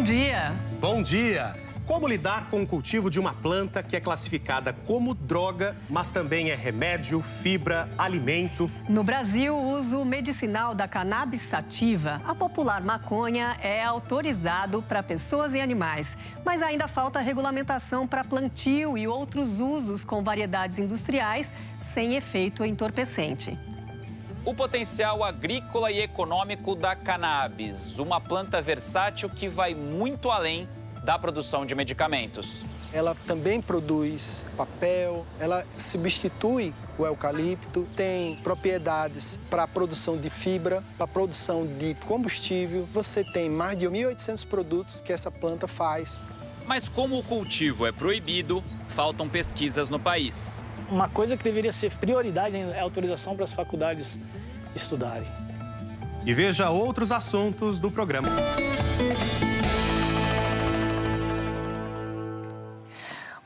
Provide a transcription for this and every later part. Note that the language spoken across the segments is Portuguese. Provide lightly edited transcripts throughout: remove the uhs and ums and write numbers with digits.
Bom dia! Bom dia! Como lidar com o cultivo de uma planta que é classificada como droga, mas também é remédio, fibra, alimento? No Brasil, o uso medicinal da cannabis sativa, a popular maconha, é autorizado para pessoas e animais. Mas ainda falta regulamentação para plantio e outros usos com variedades industriais sem efeito entorpecente. O potencial agrícola e econômico da cannabis, uma planta versátil que vai muito além da produção de medicamentos. Ela também produz papel, ela substitui o eucalipto, tem propriedades para a produção de fibra, para a produção de combustível. Você tem mais de 1.800 produtos que essa planta faz. Mas como o cultivo é proibido, faltam pesquisas no país. Uma coisa que deveria ser prioridade é a autorização para as faculdades estudarem. E veja outros assuntos do programa.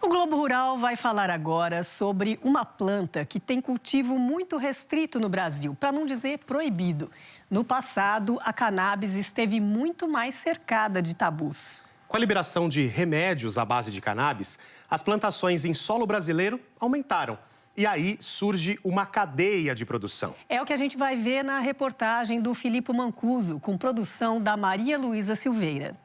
O Globo Rural vai falar agora sobre uma planta que tem cultivo muito restrito no Brasil, para não dizer proibido. No passado, a cannabis esteve muito mais cercada de tabus. Com a liberação de remédios à base de cannabis, as plantações em solo brasileiro aumentaram. E aí surge uma cadeia de produção. É o que a gente vai ver na reportagem do Filipe Mancuso, com produção da Maria Luísa Silveira.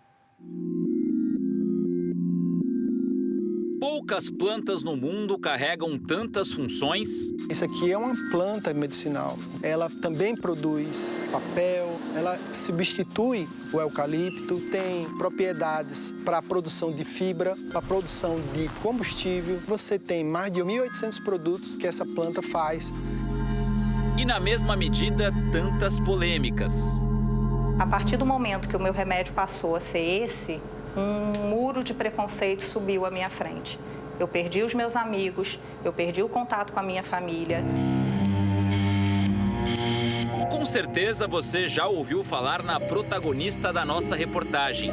Poucas plantas no mundo carregam tantas funções. Isso aqui é uma planta medicinal. Ela também produz papel, ela substitui o eucalipto, tem propriedades para a produção de fibra, para a produção de combustível. Você tem mais de 1.800 produtos que essa planta faz. E na mesma medida, tantas polêmicas. A partir do momento que o meu remédio passou a ser esse, um muro de preconceito subiu à minha frente. Eu perdi os meus amigos, eu perdi o contato com a minha família. Com certeza você já ouviu falar na protagonista da nossa reportagem.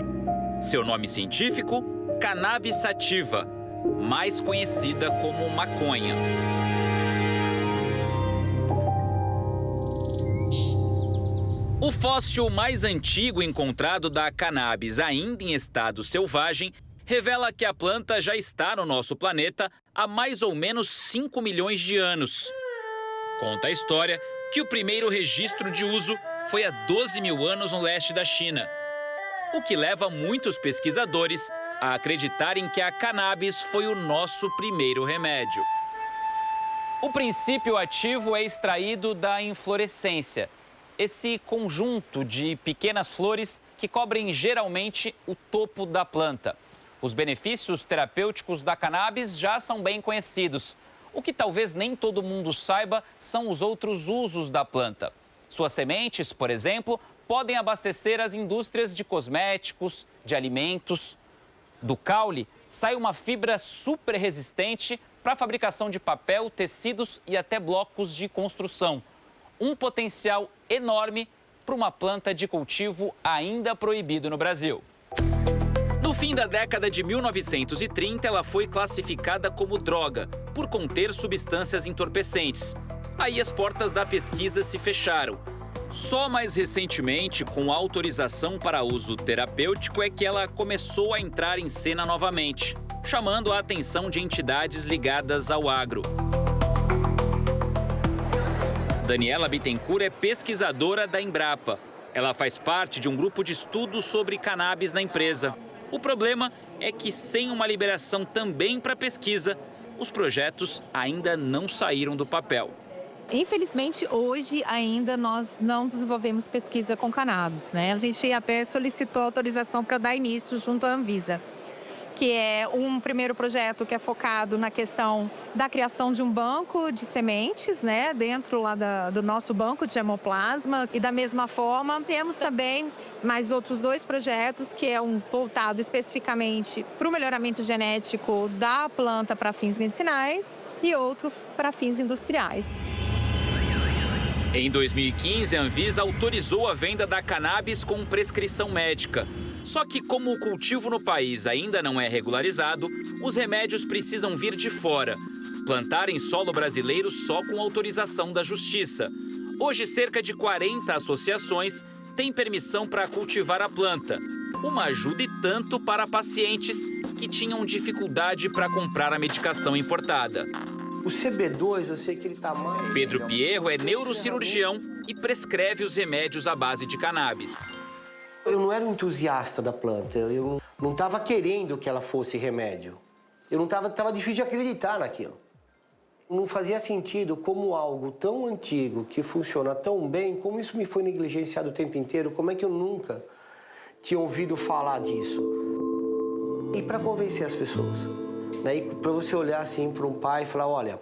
Seu nome científico? Cannabis sativa, mais conhecida como maconha. O fóssil mais antigo encontrado da cannabis, ainda em estado selvagem, revela que a planta já está no nosso planeta há mais ou menos 5 milhões de anos. Conta a história que o primeiro registro de uso foi há 12 mil anos no leste da China, o que leva muitos pesquisadores a acreditarem que a cannabis foi o nosso primeiro remédio. O princípio ativo é extraído da inflorescência, esse conjunto de pequenas flores que cobrem geralmente o topo da planta. Os benefícios terapêuticos da cannabis já são bem conhecidos. O que talvez nem todo mundo saiba são os outros usos da planta. Suas sementes, por exemplo, podem abastecer as indústrias de cosméticos, de alimentos. Do caule sai uma fibra super resistente para a fabricação de papel, tecidos e até blocos de construção. Um potencial enorme para uma planta de cultivo ainda proibido no Brasil. No fim da década de 1930, ela foi classificada como droga, por conter substâncias entorpecentes. Aí as portas da pesquisa se fecharam. Só mais recentemente, com autorização para uso terapêutico, é que ela começou a entrar em cena novamente, chamando a atenção de entidades ligadas ao agro. Daniela Bittencourt é pesquisadora da Embrapa. Ela faz parte de um grupo de estudos sobre cannabis na empresa. O problema é que, sem uma liberação também para pesquisa, os projetos ainda não saíram do papel. Infelizmente, hoje ainda nós não desenvolvemos pesquisa com cannabis, né? A gente até solicitou autorização para dar início junto à Anvisa, que é um primeiro projeto que é focado na questão da criação de um banco de sementes, né, dentro lá do nosso banco de germoplasma. E da mesma forma, temos também mais outros 2 projetos, que é um voltado especificamente para o melhoramento genético da planta para fins medicinais e outro para fins industriais. Em 2015, a Anvisa autorizou a venda da cannabis com prescrição médica. Só que, como o cultivo no país ainda não é regularizado, os remédios precisam vir de fora. Plantar em solo brasileiro só com autorização da Justiça. Hoje, cerca de 40 associações têm permissão para cultivar a planta. uma ajuda e tanto para pacientes que tinham dificuldade para comprar a medicação importada. O CB2, eu sei que ele está mais... Pedro Pierro é neurocirurgião e prescreve os remédios à base de cannabis. Eu não era um entusiasta da planta, eu não estava querendo que ela fosse remédio. Eu não estava difícil de acreditar naquilo. Não fazia sentido como algo tão antigo, que funciona tão bem, como isso me foi negligenciado o tempo inteiro, como é que eu nunca tinha ouvido falar disso? E para convencer as pessoas, né? Para você olhar assim para um pai e falar, olha,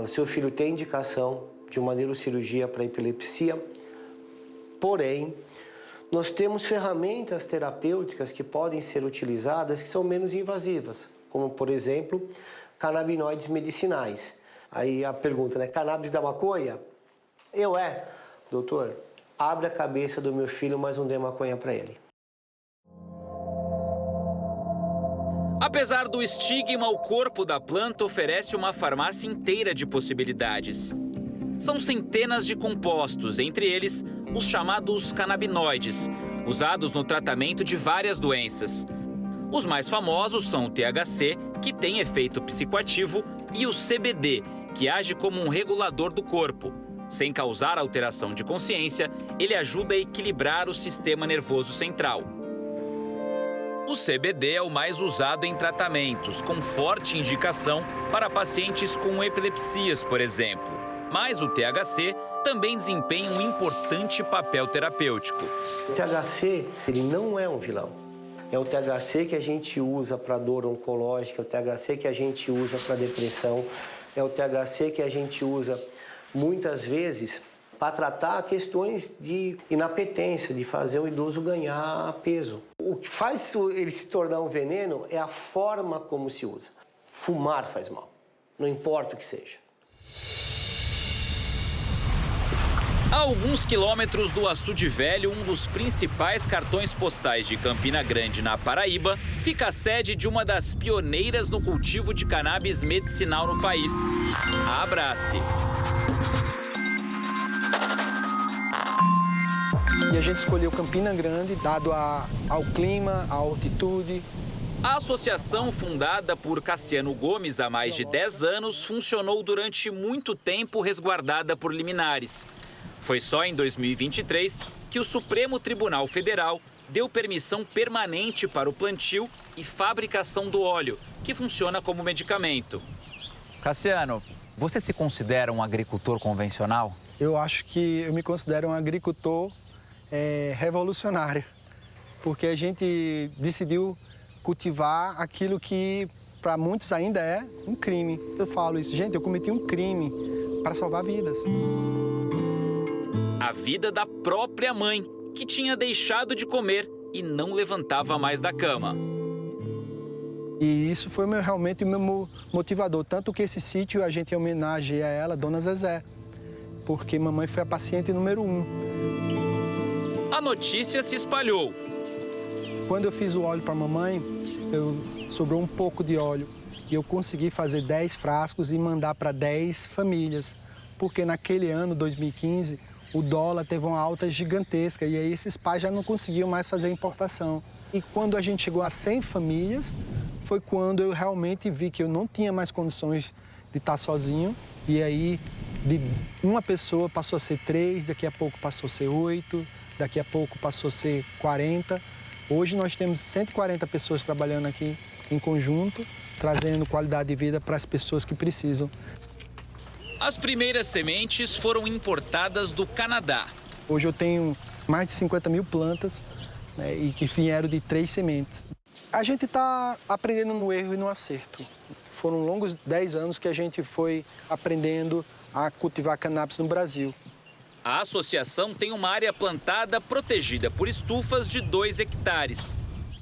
seu filho tem indicação de uma neurocirurgia para epilepsia, porém, nós temos ferramentas terapêuticas que podem ser utilizadas que são menos invasivas, como, por exemplo, canabinoides medicinais. Aí a pergunta, né? Cannabis da maconha? Doutor, abre a cabeça do meu filho, mas não dê maconha para ele. Apesar do estigma, o corpo da planta oferece uma farmácia inteira de possibilidades. São centenas de compostos, entre eles os chamados canabinoides, usados no tratamento de várias doenças. Os mais famosos são o THC, que tem efeito psicoativo, e o CBD, que age como um regulador do corpo. Sem causar alteração de consciência, ele ajuda a equilibrar o sistema nervoso central. O CBD é o mais usado em tratamentos, com forte indicação para pacientes com epilepsias, por exemplo. Mas o THC também desempenha um importante papel terapêutico. O THC, ele não é um vilão. É o THC que a gente usa para dor oncológica, é o THC que a gente usa para depressão, é o THC que a gente usa muitas vezes para tratar questões de inapetência, de fazer o idoso ganhar peso. O que faz ele se tornar um veneno é a forma como se usa. Fumar faz mal, não importa o que seja. A alguns quilômetros do Açude Velho, um dos principais cartões postais de Campina Grande, na Paraíba, fica a sede de uma das pioneiras no cultivo de cannabis medicinal no país, a Abrace. E a gente escolheu Campina Grande, dado ao clima, à altitude. A associação, fundada por Cassiano Gomes há mais de 10 anos, funcionou durante muito tempo resguardada por liminares. Foi só em 2023 que o Supremo Tribunal Federal deu permissão permanente para o plantio e fabricação do óleo, que funciona como medicamento. Cassiano, você se considera um agricultor convencional? Eu acho que eu me considero um agricultor revolucionário, porque a gente decidiu cultivar aquilo que para muitos ainda é um crime. Eu falo isso, gente, eu cometi um crime para salvar vidas. A vida da própria mãe, que tinha deixado de comer e não levantava mais da cama. E isso foi realmente o meu motivador. Tanto que esse sítio a gente homenageia a ela, Dona Zezé, porque mamãe foi a paciente número 1. A notícia se espalhou. Quando eu fiz o óleo para mamãe, sobrou um pouco de óleo. E eu consegui fazer 10 frascos e mandar para 10 famílias. Porque naquele ano, 2015, o dólar teve uma alta gigantesca e aí esses pais já não conseguiam mais fazer importação. E quando a gente chegou a 100 famílias, foi quando eu realmente vi que eu não tinha mais condições de estar sozinho. E aí, de uma pessoa passou a ser 3, daqui a pouco passou a ser 8, daqui a pouco passou a ser 40. Hoje nós temos 140 pessoas trabalhando aqui em conjunto, trazendo qualidade de vida para as pessoas que precisam. As primeiras sementes foram importadas do Canadá. Hoje eu tenho mais de 50 mil plantas, né, e que vieram de 3 sementes. A gente está aprendendo no erro e no acerto. Foram longos 10 anos que a gente foi aprendendo a cultivar cannabis no Brasil. A associação tem uma área plantada protegida por estufas de 2 hectares.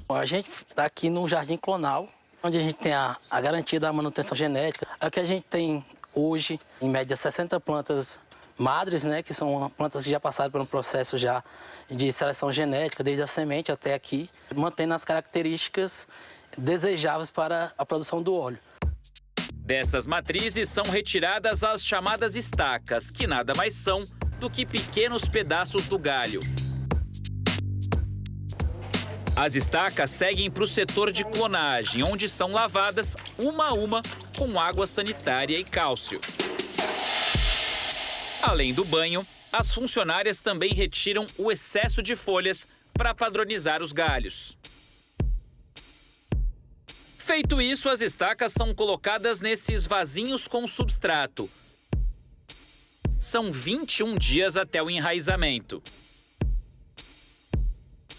A gente está aqui no Jardim Clonal, onde a gente tem a garantia da manutenção genética. Aqui a gente tem hoje, em média, 60 plantas madres, né, que são plantas que já passaram por um processo já de seleção genética, desde a semente até aqui, mantendo as características desejáveis para a produção do óleo. Dessas matrizes são retiradas as chamadas estacas, que nada mais são do que pequenos pedaços do galho. As estacas seguem para o setor de clonagem, onde são lavadas uma a uma com água sanitária e cálcio. Além do banho, as funcionárias também retiram o excesso de folhas para padronizar os galhos. Feito isso, as estacas são colocadas nesses vasinhos com substrato. São 21 dias até o enraizamento.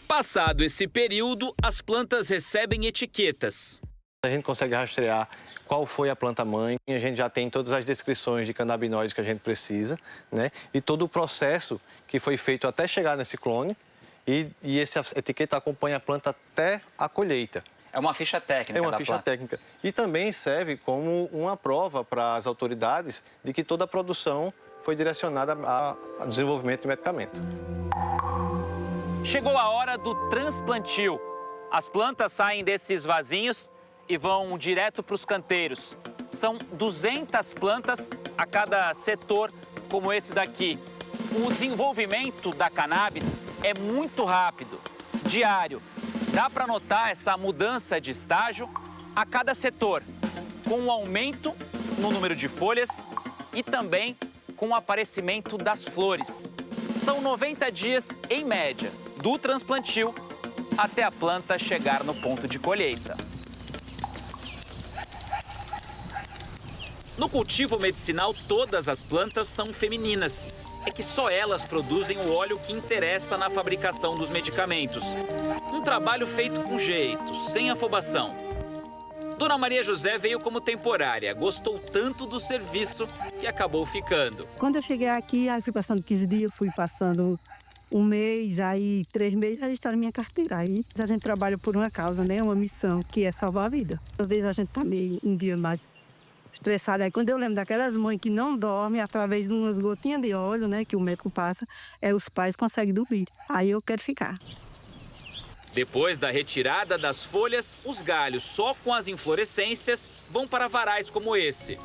Passado esse período, as plantas recebem etiquetas. A gente consegue rastrear qual foi a planta-mãe, a gente já tem todas as descrições de canabinoides que a gente precisa, né? E todo o processo que foi feito até chegar nesse clone, e essa etiqueta acompanha a planta até a colheita. É uma ficha técnica da planta. É uma ficha técnica. E também serve como uma prova para as autoridades de que toda a produção foi direcionada ao desenvolvimento de medicamento. Chegou a hora do transplantio. As plantas saem desses vasinhos e vão direto para os canteiros. São 200 plantas a cada setor, como esse daqui. O desenvolvimento da cannabis é muito rápido, diário. Dá para notar essa mudança de estágio a cada setor, com um aumento no número de folhas e também com o aparecimento das flores. São 90 dias, em média, do transplantio até a planta chegar no ponto de colheita. No cultivo medicinal, todas as plantas são femininas. É que só elas produzem o óleo que interessa na fabricação dos medicamentos. Um trabalho feito com jeito, sem afobação. Dona Maria José veio como temporária, gostou tanto do serviço que acabou ficando. Quando eu cheguei aqui, aí fui passando 15 dias, fui passando um mês, aí 3 meses, aí está na minha carteira. Aí a gente trabalha por uma causa, né? Uma missão, que é salvar a vida. Às vezes a gente está meio um dia mais estressada. Aí quando eu lembro daquelas mães que não dormem através de umas gotinhas de óleo, né, que o médico passa, os pais conseguem dormir. Aí eu quero ficar. Depois da retirada das folhas, os galhos só com as inflorescências vão para varais como esse.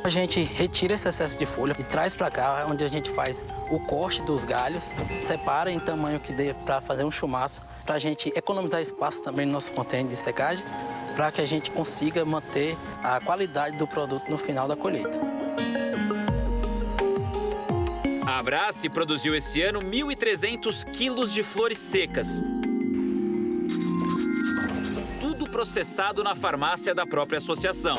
A gente retira esse excesso de folha e traz para cá, onde a gente faz o corte dos galhos, separa em tamanho que dê para fazer um chumaço, para a gente economizar espaço também no nosso container de secagem, para que a gente consiga manter a qualidade do produto no final da colheita. A Abrace produziu esse ano 1.300 quilos de flores secas. Tudo processado na farmácia da própria associação.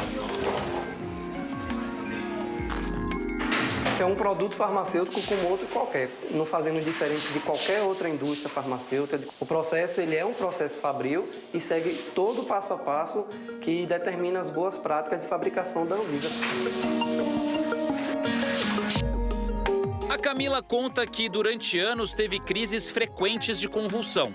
É um produto farmacêutico como outro qualquer, não fazendo diferente de qualquer outra indústria farmacêutica. O processo ele é um processo fabril e segue todo o passo a passo que determina as boas práticas de fabricação da Anvisa. A Camila conta que durante anos teve crises frequentes de convulsão.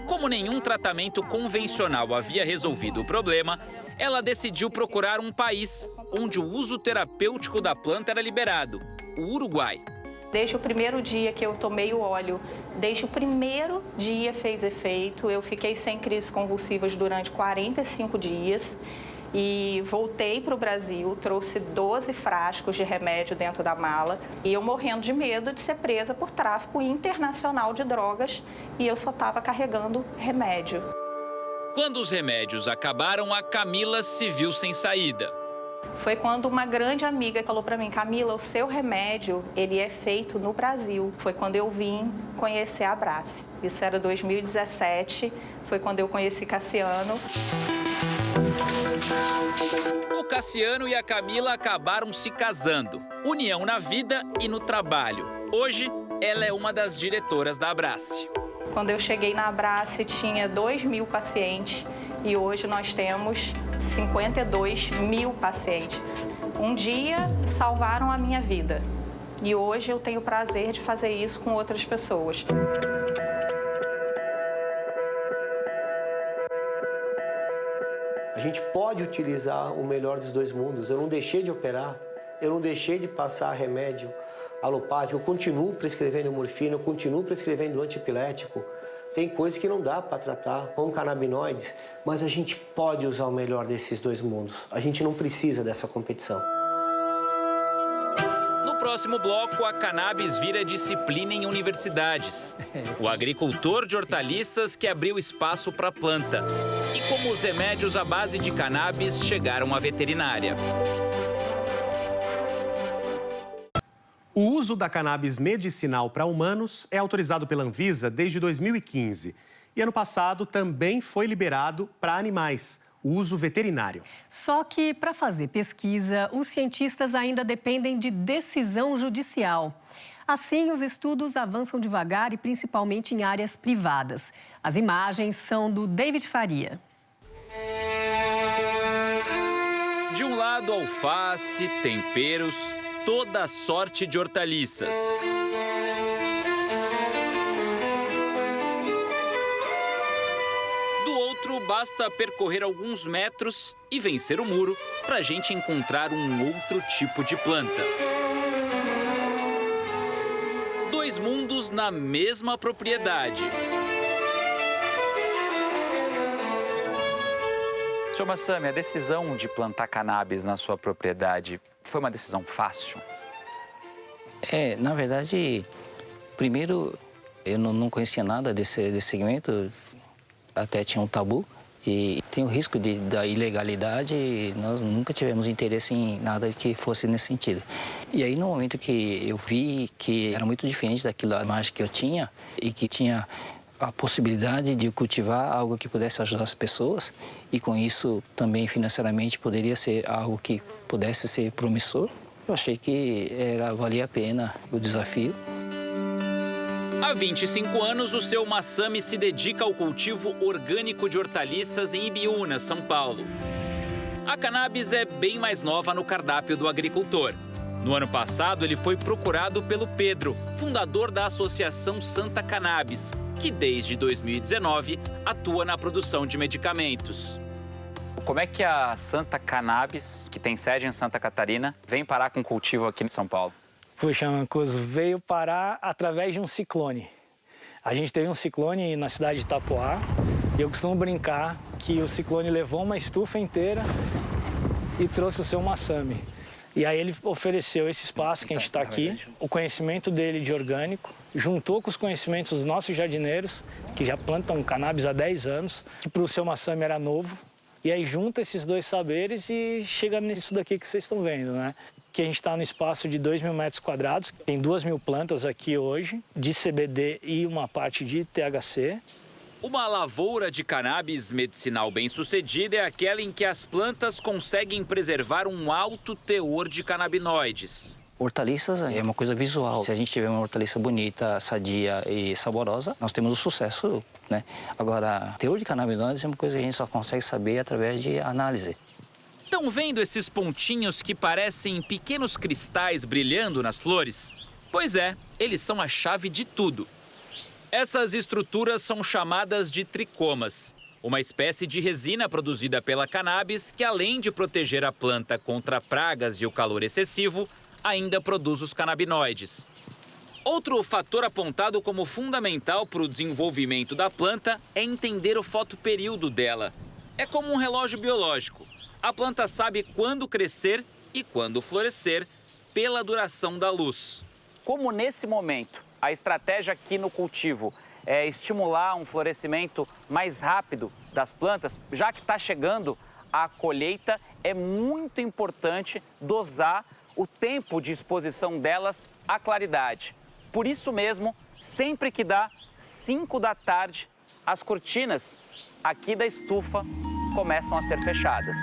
Como nenhum tratamento convencional havia resolvido o problema, ela decidiu procurar um país onde o uso terapêutico da planta era liberado, o Uruguai. Desde o primeiro dia que eu tomei o óleo, desde o primeiro dia fez efeito, eu fiquei sem crises convulsivas durante 45 dias. E voltei para o Brasil, trouxe 12 frascos de remédio dentro da mala. E eu morrendo de medo de ser presa por tráfico internacional de drogas. E eu só estava carregando remédio. Quando os remédios acabaram, a Camila se viu sem saída. Foi quando uma grande amiga falou para mim, Camila, o seu remédio, ele é feito no Brasil. Foi quando eu vim conhecer a Abrace. Isso era 2017, foi quando eu conheci Cassiano. O Cassiano e a Camila acabaram se casando. União na vida e no trabalho. Hoje, ela é uma das diretoras da Abrace. Quando eu cheguei na Abrace, tinha 2.000 pacientes e hoje nós temos 52.000 pacientes. Um dia salvaram a minha vida e hoje eu tenho o prazer de fazer isso com outras pessoas. A gente pode utilizar o melhor dos dois mundos. Eu não deixei de operar, eu não deixei de passar remédio alopático, eu continuo prescrevendo morfina, eu continuo prescrevendo antiepilético. Tem coisas que não dá para tratar, como canabinoides, mas a gente pode usar o melhor desses dois mundos. A gente não precisa dessa competição. No próximo bloco, a cannabis vira disciplina em universidades. O agricultor de hortaliças que abriu espaço para a planta. E como os remédios à base de cannabis chegaram à veterinária. O uso da cannabis medicinal para humanos é autorizado pela Anvisa desde 2015. E ano passado também foi liberado para animais, o uso veterinário. Só que, para fazer pesquisa, os cientistas ainda dependem de decisão judicial. Assim, os estudos avançam devagar e principalmente em áreas privadas. As imagens são do David Faria. De um lado, alface, temperos, toda sorte de hortaliças. Do outro, basta percorrer alguns metros e vencer o muro para a gente encontrar um outro tipo de planta. Dois mundos na mesma propriedade. Senhor Massami, a decisão de plantar cannabis na sua propriedade foi uma decisão fácil? Na verdade, primeiro, eu não conhecia nada desse segmento, até tinha um tabu. E tem o risco da ilegalidade, e nós nunca tivemos interesse em nada que fosse nesse sentido. E aí, no momento que eu vi que era muito diferente daquilo, a imagem que eu tinha, e que tinha a possibilidade de cultivar algo que pudesse ajudar as pessoas, e com isso também financeiramente poderia ser algo que pudesse ser promissor, eu achei que valia a pena o desafio. Há 25 anos, o seu Massami se dedica ao cultivo orgânico de hortaliças em Ibiúna, São Paulo. A cannabis é bem mais nova no cardápio do agricultor. No ano passado, ele foi procurado pelo Pedro, fundador da Associação Santa Cannabis, que desde 2019 atua na produção de medicamentos. Como é que a Santa Cannabis, que tem sede em Santa Catarina, vem parar com cultivo aqui em São Paulo? Puxa, Mancuso, veio parar através de um ciclone. A gente teve um ciclone na cidade de Itapoá e eu costumo brincar que o ciclone levou uma estufa inteira e trouxe o seu Massami. E aí ele ofereceu esse espaço que a gente está aqui, o conhecimento dele de orgânico, juntou com os conhecimentos dos nossos jardineiros, que já plantam cannabis há 10 anos, que para o seu Massami era novo. E aí junta esses dois saberes e chega nisso daqui que vocês estão vendo, né? Que a gente está no espaço de 2.000 metros quadrados, tem 2.000 plantas aqui hoje, de CBD e uma parte de THC. Uma lavoura de cannabis medicinal bem-sucedida é aquela em que as plantas conseguem preservar um alto teor de canabinoides. Hortaliças é uma coisa visual. Se a gente tiver uma hortaliça bonita, sadia e saborosa, nós temos o sucesso, né? Agora, teor de canabinoides é uma coisa que a gente só consegue saber através de análise. Estão vendo esses pontinhos que parecem pequenos cristais brilhando nas flores? Pois é, eles são a chave de tudo. Essas estruturas são chamadas de tricomas, uma espécie de resina produzida pela cannabis que, além de proteger a planta contra pragas e o calor excessivo, ainda produz os canabinoides. Outro fator apontado como fundamental para o desenvolvimento da planta é entender o fotoperíodo dela. É como um relógio biológico. A planta sabe quando crescer e quando florescer pela duração da luz. Como nesse momento a estratégia aqui no cultivo é estimular um florescimento mais rápido das plantas, já que está chegando a colheita, é muito importante dosar o tempo de exposição delas à claridade. Por isso mesmo, sempre que dá 5 da tarde, as cortinas aqui da estufa começam a ser fechadas.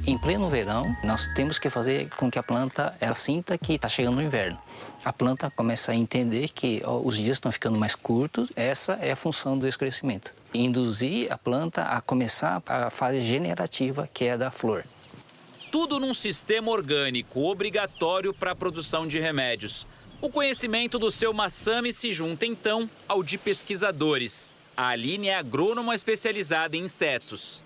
Em pleno verão, nós temos que fazer com que a planta ela sinta que está chegando o inverno. A planta começa a entender que os dias estão ficando mais curtos. Essa é a função do crescimento. Induzir a planta a começar a fase generativa, que é a da flor. Tudo num sistema orgânico obrigatório para a produção de remédios. O conhecimento do seu Massami se junta, então, ao de pesquisadores. A Aline é agrônoma especializada em insetos.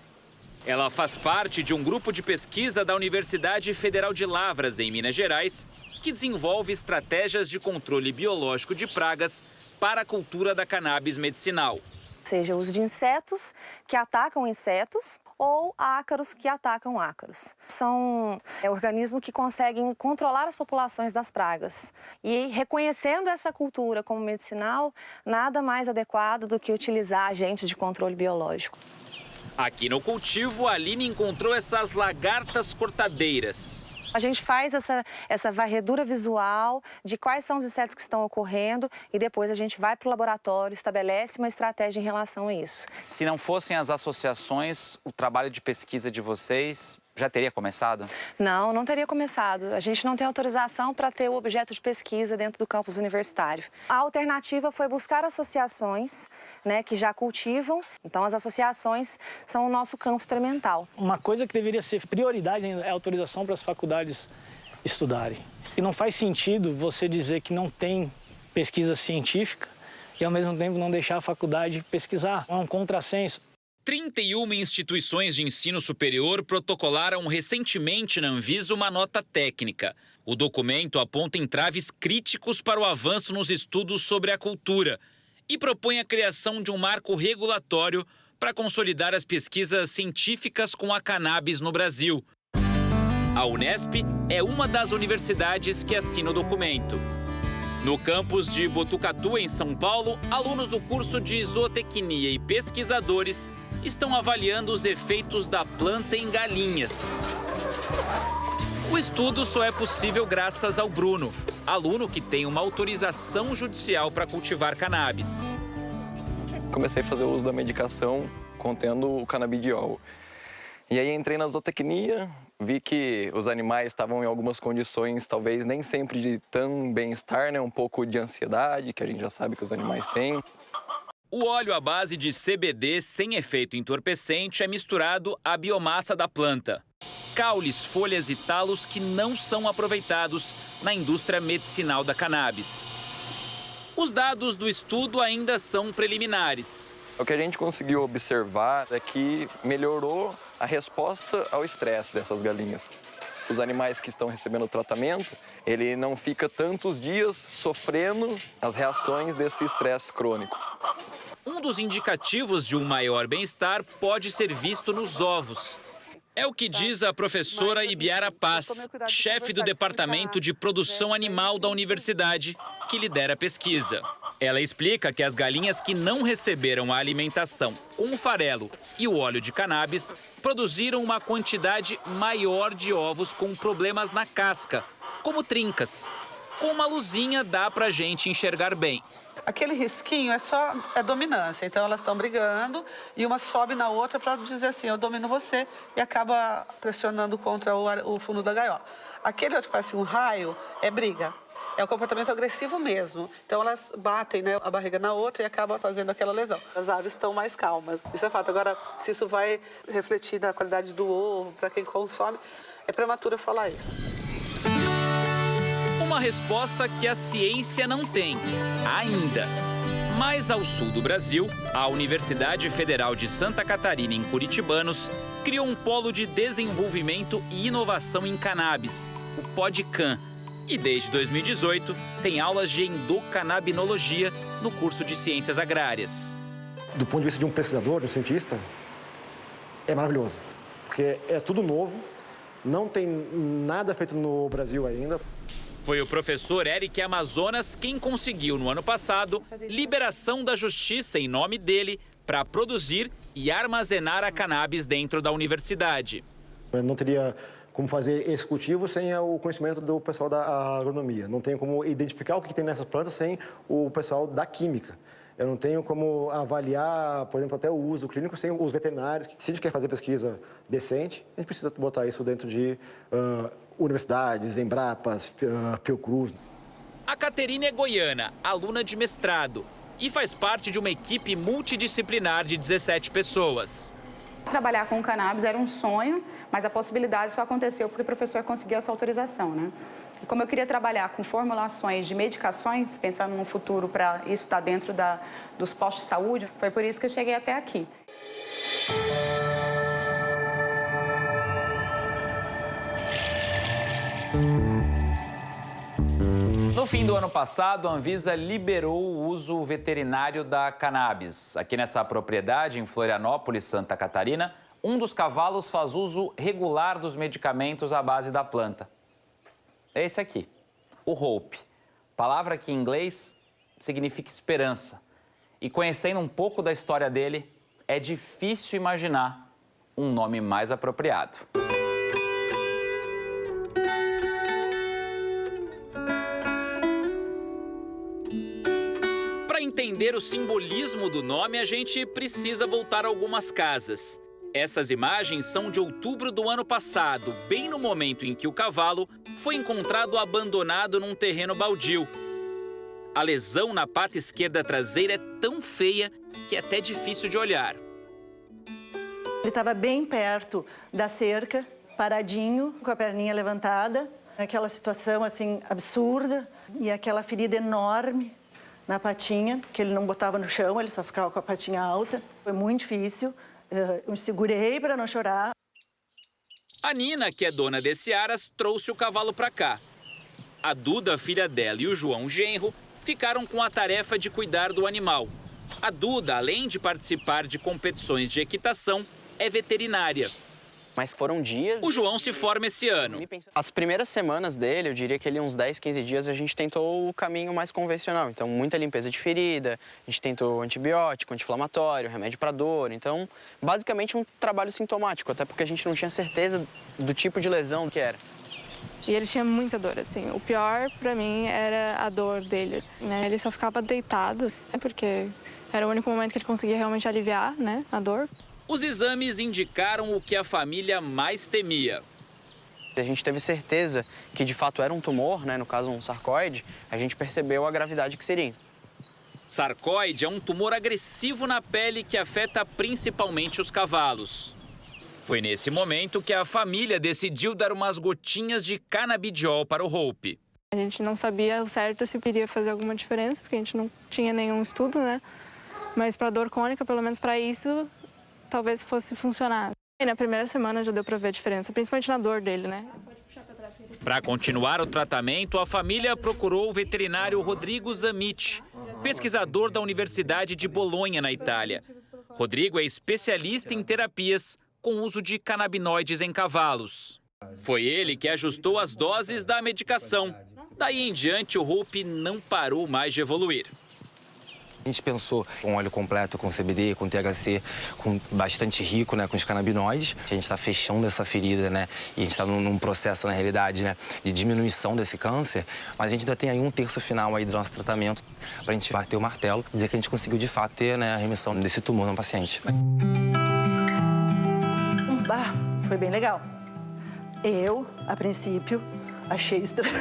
Ela faz parte de um grupo de pesquisa da Universidade Federal de Lavras, em Minas Gerais, que desenvolve estratégias de controle biológico de pragas para a cultura da cannabis medicinal. Ou seja, uso de insetos que atacam insetos ou ácaros que atacam ácaros. São organismos que conseguem controlar as populações das pragas. E reconhecendo essa cultura como medicinal, nada mais adequado do que utilizar agentes de controle biológico. Aqui no cultivo, a Aline encontrou essas lagartas cortadeiras. A gente faz essa varredura visual de quais são os insetos que estão ocorrendo e depois a gente vai para o laboratório, estabelece uma estratégia em relação a isso. Se não fossem as associações, o trabalho de pesquisa de vocês já teria começado? Não, não teria começado. A gente não tem autorização para ter o objeto de pesquisa dentro do campus universitário. A alternativa foi buscar associações, né, que já cultivam. Então, as associações são o nosso campo experimental. Uma coisa que deveria ser prioridade é a autorização para as faculdades estudarem. E não faz sentido você dizer que não tem pesquisa científica e, ao mesmo tempo, não deixar a faculdade pesquisar. É um contrassenso. 31 instituições de ensino superior protocolaram recentemente na Anvisa uma nota técnica. O documento aponta entraves críticos para o avanço nos estudos sobre a cultura e propõe a criação de um marco regulatório para consolidar as pesquisas científicas com a cannabis no Brasil. A Unesp é uma das universidades que assina o documento. No campus de Botucatu, em São Paulo, alunos do curso de zootecnia e pesquisadores estão avaliando os efeitos da planta em galinhas. O estudo só é possível graças ao Bruno, aluno que tem uma autorização judicial para cultivar cannabis. Comecei a fazer uso da medicação contendo o canabidiol. E aí entrei na zootecnia, vi que os animais estavam em algumas condições, talvez nem sempre de tão bem-estar, né? Um pouco de ansiedade, que a gente já sabe que os animais têm. O óleo à base de CBD sem efeito entorpecente é misturado à biomassa da planta. Caules, folhas e talos que não são aproveitados na indústria medicinal da cannabis. Os dados do estudo ainda são preliminares. O que a gente conseguiu observar é que melhorou a resposta ao estresse dessas galinhas. Os animais que estão recebendo o tratamento, ele não fica tantos dias sofrendo as reações desse estresse crônico. Um dos indicativos de um maior bem-estar pode ser visto nos ovos. É o que diz a professora Ibiara Paz, chefe do Departamento de Produção Animal da universidade, que lidera a pesquisa. Ela explica que as galinhas que não receberam a alimentação com o farelo e o óleo de cannabis produziram uma quantidade maior de ovos com problemas na casca, como trincas. Com uma luzinha dá pra gente enxergar bem. Aquele risquinho é dominância, então elas estão brigando e uma sobe na outra para dizer assim, eu domino você, e acaba pressionando contra o fundo da gaiola. Aquele outro que parece um raio é briga, é o comportamento agressivo mesmo. Então elas batem, né, a barriga na outra e acaba fazendo aquela lesão. As aves estão mais calmas, isso é fato. Agora, se isso vai refletir na qualidade do ovo, para quem consome, é prematuro falar isso. Uma resposta que a ciência não tem, ainda. Mais ao sul do Brasil, a Universidade Federal de Santa Catarina, em Curitibanos, criou um polo de desenvolvimento e inovação em cannabis, o PodCan. E desde 2018, tem aulas de endocannabinologia no curso de Ciências Agrárias. Do ponto de vista de um pesquisador, de um cientista, é maravilhoso. Porque é tudo novo, não tem nada feito no Brasil ainda. Foi o professor Eric Amazonas quem conseguiu, no ano passado, liberação da justiça em nome dele para produzir e armazenar a cannabis dentro da universidade. Eu não teria como fazer esse cultivo sem o conhecimento do pessoal da agronomia. Não tenho como identificar o que tem nessas plantas sem o pessoal da química. Eu não tenho como avaliar, por exemplo, até o uso clínico sem os veterinários. Se a gente quer fazer pesquisa decente, a gente precisa botar isso dentro de universidades, Embrapas, Fiocruz. A Caterina é goiana, aluna de mestrado, e faz parte de uma equipe multidisciplinar de 17 pessoas. Trabalhar com cannabis era um sonho, mas a possibilidade só aconteceu porque o professor conseguiu essa autorização, né? E como eu queria trabalhar com formulações de medicações, pensando no futuro para isso estar dentro dos postos de saúde, foi por isso que eu cheguei até aqui. No fim do ano passado, a Anvisa liberou o uso veterinário da cannabis. Aqui nessa propriedade, em Florianópolis, Santa Catarina, um dos cavalos faz uso regular dos medicamentos à base da planta. É esse aqui, o Hope. Palavra que em inglês significa esperança. E conhecendo um pouco da história dele, é difícil imaginar um nome mais apropriado. Para entender o simbolismo do nome, a gente precisa voltar a algumas casas. Essas imagens são de outubro do ano passado, bem no momento em que o cavalo foi encontrado abandonado num terreno baldio. A lesão na pata esquerda traseira é tão feia que é até difícil de olhar. Ele estava bem perto da cerca, paradinho, com a perninha levantada, aquela situação assim absurda e aquela ferida enorme na patinha, que ele não botava no chão, ele só ficava com a patinha alta. Foi muito difícil. Eu me segurei para não chorar. A Nina, que é dona desse aras, trouxe o cavalo para cá. A Duda, filha dela, e o João, genro, ficaram com a tarefa de cuidar do animal. A Duda, além de participar de competições de equitação, é veterinária. Mas foram dias... O João se forma esse ano. As primeiras semanas dele, eu diria que ali uns 10, 15 dias, a gente tentou o caminho mais convencional. Então, muita limpeza de ferida, a gente tentou antibiótico, anti-inflamatório, remédio para dor. Então, basicamente um trabalho sintomático, até porque a gente não tinha certeza do tipo de lesão que era. E ele tinha muita dor, assim. O pior, pra mim, era a dor dele, né? Ele só ficava deitado, porque era o único momento que ele conseguia realmente aliviar, né, a dor. Os exames indicaram o que a família mais temia. A gente teve certeza que, de fato, era um tumor, né, no caso, um sarcoide. A gente percebeu a gravidade que seria. Sarcoide é um tumor agressivo na pele que afeta principalmente os cavalos. Foi nesse momento que a família decidiu dar umas gotinhas de canabidiol para o Hope. A gente não sabia ao certo se iria fazer alguma diferença, porque a gente não tinha nenhum estudo, né? Mas para dor crônica, pelo menos para isso, talvez fosse funcionar. E na primeira semana já deu para ver a diferença, principalmente na dor dele, né? Para continuar o tratamento, a família procurou o veterinário Rodrigo Zamit, pesquisador da Universidade de Bolonha, na Itália. Rodrigo é especialista em terapias com uso de canabinoides em cavalos. Foi ele que ajustou as doses da medicação. Daí em diante, o Hope não parou mais de evoluir. A gente pensou um óleo completo com CBD, com THC, com bastante rico, né, com os canabinoides. A gente está fechando essa ferida, né, e a gente está num processo, na realidade, né, de diminuição desse câncer. Mas a gente ainda tem aí um terço final aí do nosso tratamento para a gente bater o martelo e dizer que a gente conseguiu, de fato, ter, né, a remissão desse tumor no paciente. Foi bem legal. Eu, a princípio, achei estranho.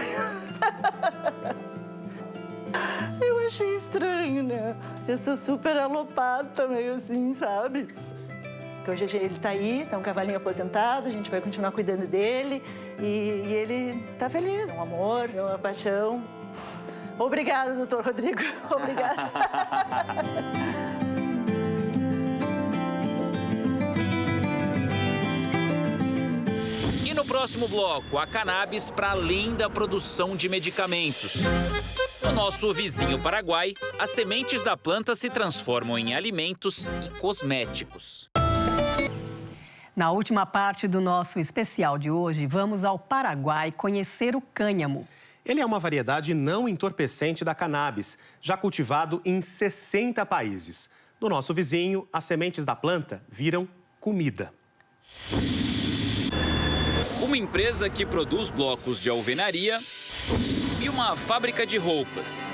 Eu achei estranho, né? Eu sou super alopata, meio assim, sabe? Porque hoje ele tá aí, tá um cavalinho aposentado, a gente vai continuar cuidando dele e ele tá feliz. É um amor, é uma paixão. Obrigada, doutor Rodrigo. Obrigada. E no próximo bloco, a cannabis para além da produção de medicamentos. No nosso vizinho Paraguai, as sementes da planta se transformam em alimentos e cosméticos. Na última parte do nosso especial de hoje, vamos ao Paraguai conhecer o cânhamo. Ele é uma variedade não entorpecente da cannabis, já cultivado em 60 países. No nosso vizinho, as sementes da planta viram comida. Uma empresa que produz blocos de alvenaria e uma fábrica de roupas.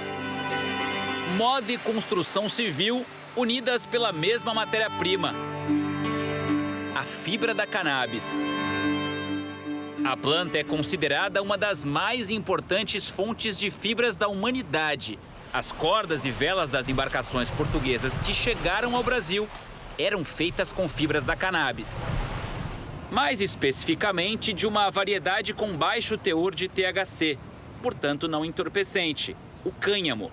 Moda e construção civil unidas pela mesma matéria-prima, a fibra da cannabis. A planta é considerada uma das mais importantes fontes de fibras da humanidade. As cordas e velas das embarcações portuguesas que chegaram ao Brasil eram feitas com fibras da cannabis. Mais especificamente de uma variedade com baixo teor de THC, portanto não entorpecente, o cânhamo.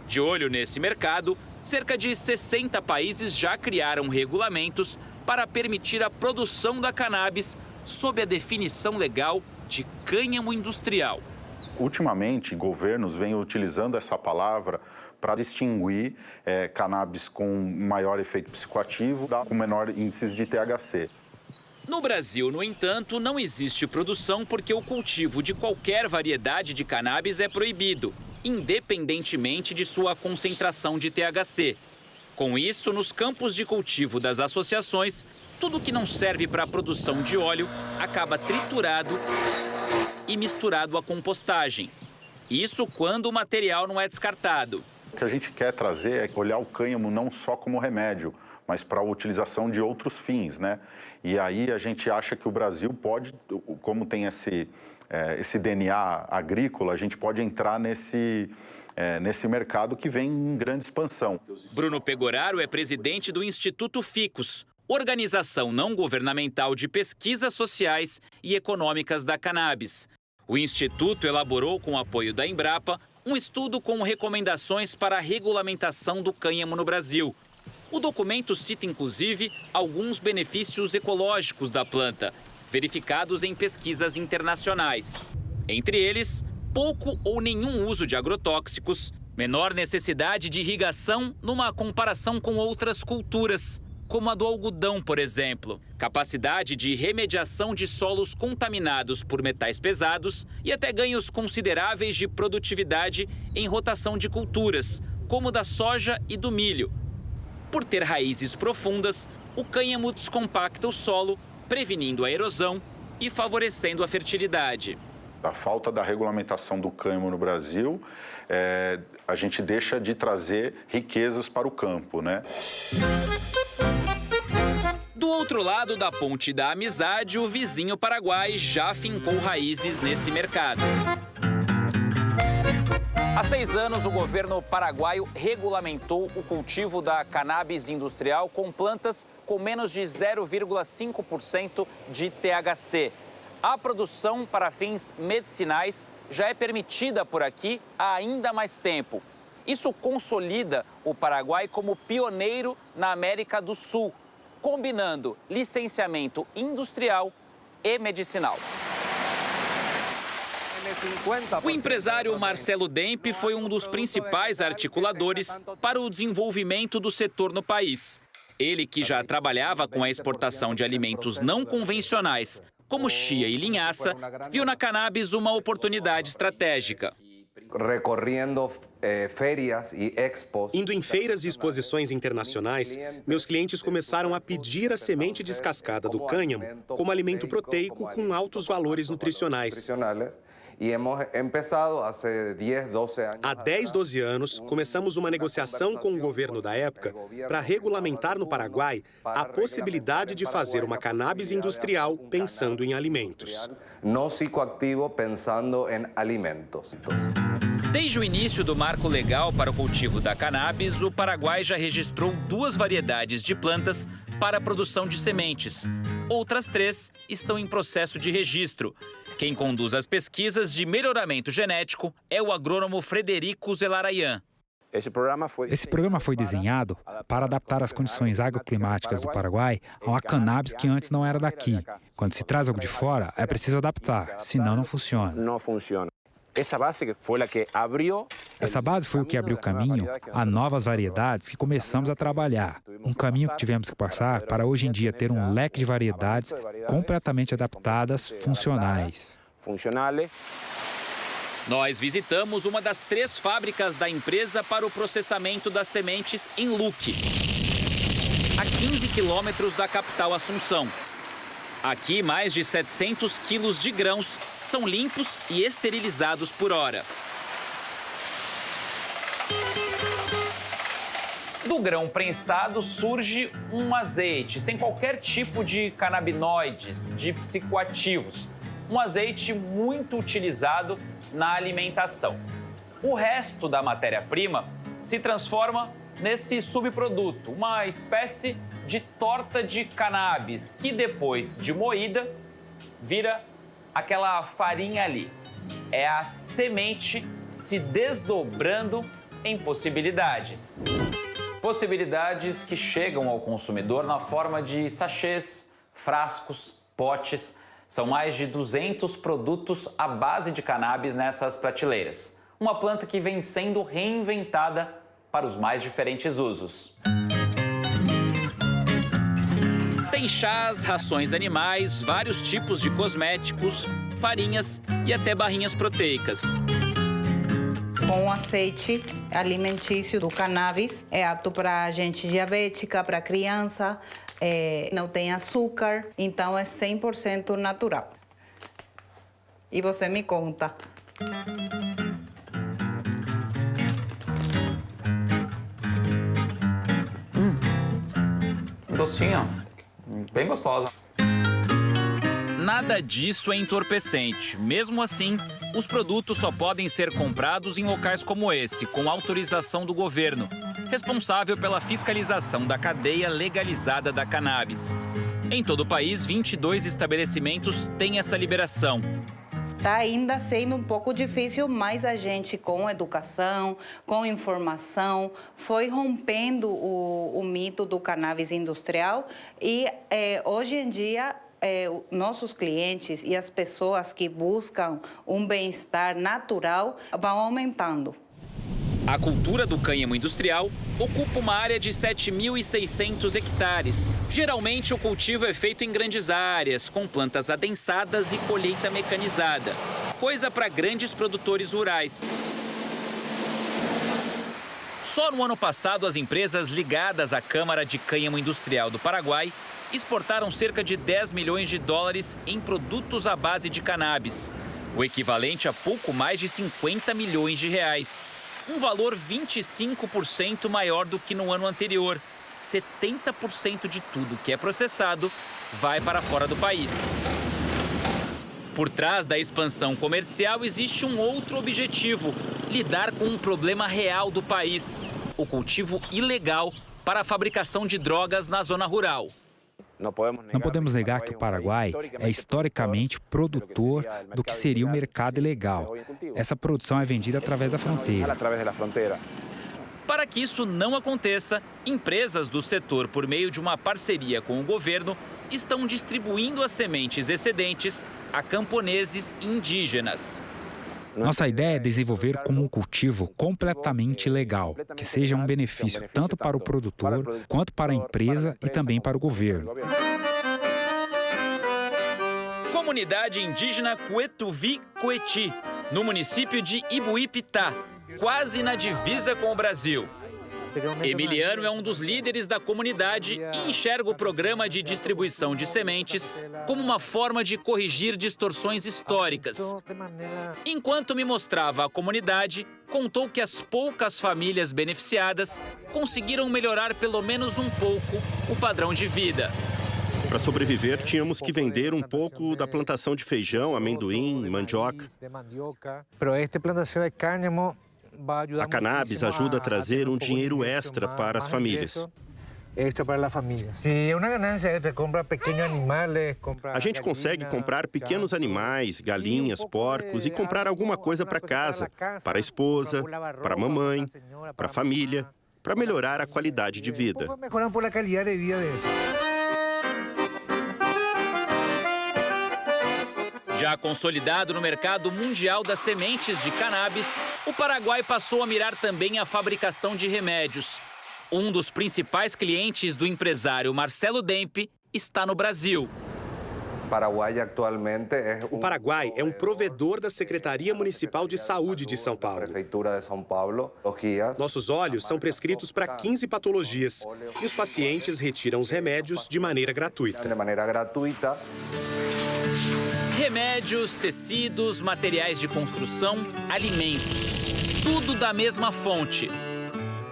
De olho nesse mercado, cerca de 60 países já criaram regulamentos para permitir a produção da cannabis sob a definição legal de cânhamo industrial. Ultimamente, governos vêm utilizando essa palavra para distinguir cannabis com maior efeito psicoativo com menor índices de THC. No Brasil, no entanto, não existe produção porque o cultivo de qualquer variedade de cannabis é proibido, independentemente de sua concentração de THC. Com isso, nos campos de cultivo das associações, tudo que não serve para a produção de óleo acaba triturado e misturado à compostagem. Isso quando o material não é descartado. O que a gente quer trazer é olhar o cânhamo não só como remédio, mas para a utilização de outros fins, né? E aí a gente acha que o Brasil pode, como tem esse DNA agrícola, a gente pode entrar nesse mercado que vem em grande expansão. Bruno Pegoraro é presidente do Instituto Ficus, organização não governamental de pesquisas sociais e econômicas da cannabis. O Instituto elaborou, com o apoio da Embrapa, um estudo com recomendações para a regulamentação do cânhamo no Brasil. O documento cita, inclusive, alguns benefícios ecológicos da planta, verificados em pesquisas internacionais. Entre eles, pouco ou nenhum uso de agrotóxicos, menor necessidade de irrigação numa comparação com outras culturas, como a do algodão, por exemplo, capacidade de remediação de solos contaminados por metais pesados e até ganhos consideráveis de produtividade em rotação de culturas, como da soja e do milho. Por ter raízes profundas, o cânhamo descompacta o solo, prevenindo a erosão e favorecendo a fertilidade. A falta da regulamentação do cânhamo no Brasil, a gente deixa de trazer riquezas para o campo, né? Do outro lado da Ponte da Amizade, o vizinho Paraguai já fincou raízes nesse mercado. Há 6 anos, o governo paraguaio regulamentou o cultivo da cannabis industrial com plantas com menos de 0,5% de THC. A produção para fins medicinais já é permitida por aqui há ainda mais tempo. Isso consolida o Paraguai como pioneiro na América do Sul, combinando licenciamento industrial e medicinal. O empresário Marcelo Dempe foi um dos principais articuladores para o desenvolvimento do setor no país. Ele, que já trabalhava com a exportação de alimentos não convencionais, como chia e linhaça, viu na cannabis uma oportunidade estratégica. Indo em feiras e exposições internacionais, meus clientes começaram a pedir a semente descascada do cânhamo como alimento proteico com altos valores nutricionais. Há 10, 12 anos, começamos uma negociação com o governo da época para regulamentar no Paraguai a possibilidade de fazer uma cannabis industrial pensando em alimentos. Não psicoativo pensando em alimentos. Desde o início do marco legal para o cultivo da cannabis, o Paraguai já registrou 2 variedades de plantas para a produção de sementes. Outras 3 estão em processo de registro. Quem conduz as pesquisas de melhoramento genético é o agrônomo Frederico Zelarayan. Esse programa foi desenhado para adaptar as condições agroclimáticas do Paraguai a uma cannabis que antes não era daqui. Quando se traz algo de fora, é preciso adaptar, senão não funciona. Essa base foi o que abriu caminho a novas variedades que começamos a trabalhar. Um caminho que tivemos que passar para hoje em dia ter um leque de variedades completamente adaptadas, funcionais. Nós visitamos uma das 3 fábricas da empresa para o processamento das sementes em Luque, a 15 quilômetros da capital Assunção. Aqui, mais de 700 quilos de grãos são limpos e esterilizados por hora. Do grão prensado surge um azeite, sem qualquer tipo de canabinoides, de psicoativos. Um azeite muito utilizado na alimentação. O resto da matéria-prima se transforma nesse subproduto, uma espécie de torta de cannabis, que depois de moída, vira aquela farinha ali. É a semente se desdobrando em possibilidades. Possibilidades que chegam ao consumidor na forma de sachês, frascos, potes. São mais de 200 produtos à base de cannabis nessas prateleiras. Uma planta que vem sendo reinventada para os mais diferentes usos. Tem chás, rações animais, vários tipos de cosméticos, farinhas e até barrinhas proteicas. Com o azeite alimentício do cannabis, é apto para gente diabética, para criança, não tem açúcar, então é 100% natural. E você me conta. Docinha, bem gostosa. Nada disso é entorpecente. Mesmo assim, os produtos só podem ser comprados em locais como esse, com autorização do governo, responsável pela fiscalização da cadeia legalizada da cannabis. Em todo o país, 22 estabelecimentos têm essa liberação. Está ainda sendo um pouco difícil, mas a gente, com educação, com informação, foi rompendo o mito do cannabis industrial e hoje em dia nossos clientes e as pessoas que buscam um bem-estar natural vão aumentando. A cultura do cânhamo industrial ocupa uma área de 7.600 hectares. Geralmente, o cultivo é feito em grandes áreas, com plantas adensadas e colheita mecanizada. Coisa para grandes produtores rurais. Só no ano passado, as empresas ligadas à Câmara de Cânhamo Industrial do Paraguai exportaram cerca de 10 milhões de dólares em produtos à base de cannabis, o equivalente a pouco mais de 50 milhões de reais. Um valor 25% maior do que no ano anterior. 70% de tudo que é processado vai para fora do país. Por trás da expansão comercial existe um outro objetivo: lidar com um problema real do país, o cultivo ilegal para a fabricação de drogas na zona rural. Não podemos negar que o Paraguai é historicamente produtor do que seria o mercado ilegal. Essa produção é vendida através da fronteira. Para que isso não aconteça, empresas do setor, por meio de uma parceria com o governo, estão distribuindo as sementes excedentes a camponeses indígenas. Nossa ideia é desenvolver como um cultivo completamente legal, que seja um benefício tanto para o produtor, quanto para a empresa e também para o governo. Comunidade indígena Cuetuvi-Cueti, no município de Ibuipitá, quase na divisa com o Brasil. Emiliano é um dos líderes da comunidade e enxerga o programa de distribuição de sementes como uma forma de corrigir distorções históricas. Enquanto me mostrava a comunidade, contou que as poucas famílias beneficiadas conseguiram melhorar pelo menos um pouco o padrão de vida. Para sobreviver, tínhamos que vender um pouco da plantação de feijão, amendoim, mandioca. A cannabis ajuda a trazer um dinheiro extra para as famílias. A gente consegue comprar pequenos animais, galinhas, porcos e comprar alguma coisa para casa, para a esposa, para a mamãe, para a família, para melhorar a qualidade de vida. Já consolidado no mercado mundial das sementes de cannabis, o Paraguai passou a mirar também a fabricação de remédios. Um dos principais clientes do empresário Marcelo Dempe está no Brasil. O Paraguai é um provedor da Secretaria Municipal de Saúde de São Paulo. Nossos óleos são prescritos para 15 patologias e os pacientes retiram os remédios de maneira gratuita. Remédios, tecidos, materiais de construção, alimentos. Tudo da mesma fonte.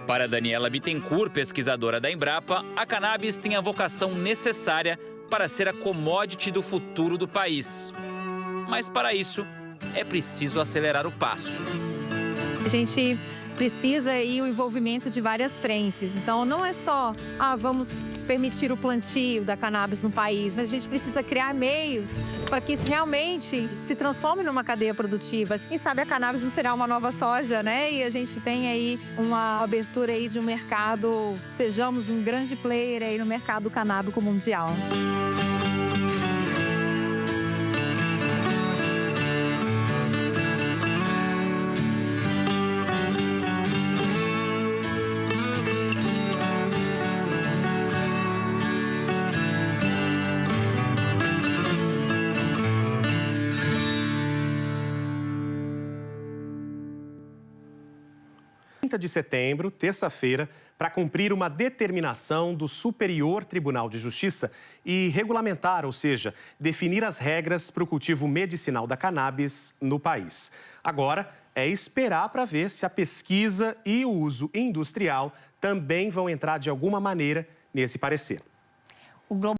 Para Daniela Bittencourt, pesquisadora da Embrapa, a cannabis tem a vocação necessária para ser a commodity do futuro do país. Mas para isso, é preciso acelerar o passo. A gente precisa aí o envolvimento de várias frentes. Então, não é só, vamos permitir o plantio da cannabis no país, mas a gente precisa criar meios para que isso realmente se transforme numa cadeia produtiva. Quem sabe a cannabis não será uma nova soja, né? E a gente tem aí uma abertura aí de um mercado, sejamos um grande player aí no mercado canábico mundial. 30 de setembro, terça-feira, para cumprir uma determinação do Superior Tribunal de Justiça e regulamentar, ou seja, definir as regras para o cultivo medicinal da cannabis no país. Agora, é esperar para ver se a pesquisa e o uso industrial também vão entrar de alguma maneira nesse parecer.